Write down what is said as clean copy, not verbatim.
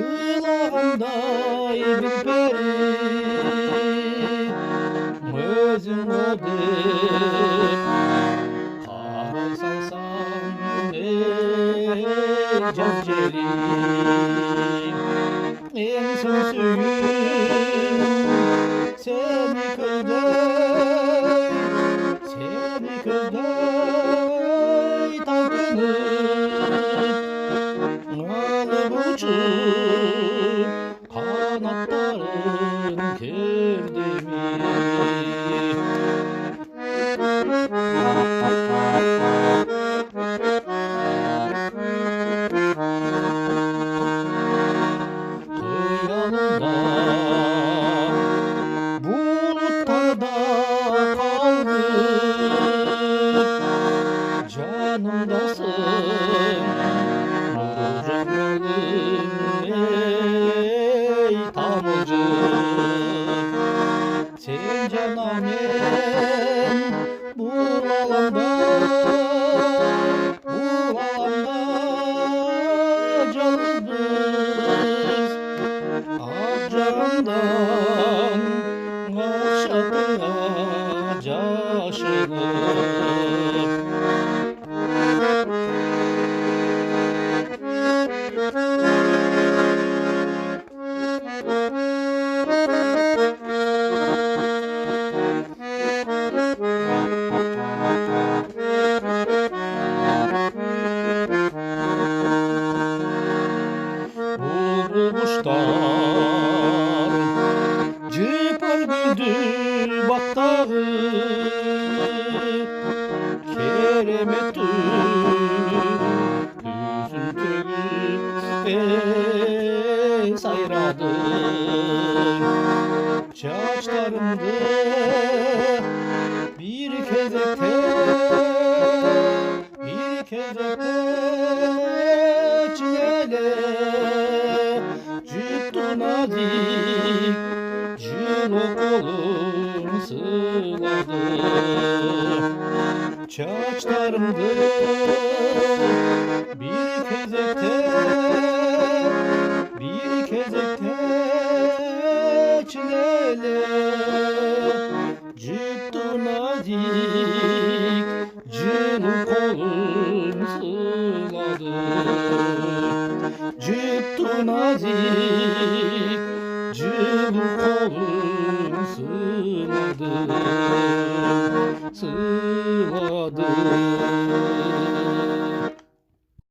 Sılağımday bir peri özün odep Kahve salsam ey cevceli En son suyum seni kızday Seni kızday talpınıp alıp uçup kanatların kırdı mı? Kıyalında bulutlarda kaldık canımdasın nuru cemalin ey tanrıcım sen cananen bu alanda yalnız Acımdan aşağıya yaşanır Bulmuşlar cıpar güldür baktağı Keremetü üzüntülü sayradı Çaçlarımda bir kezekte çilele nazik Cino kolum sığladı Çaçlarımda bir kezekte çilele Cüttü nazik Cino kolum sığladı Cüttü nazik Cıvı kolum sığmadı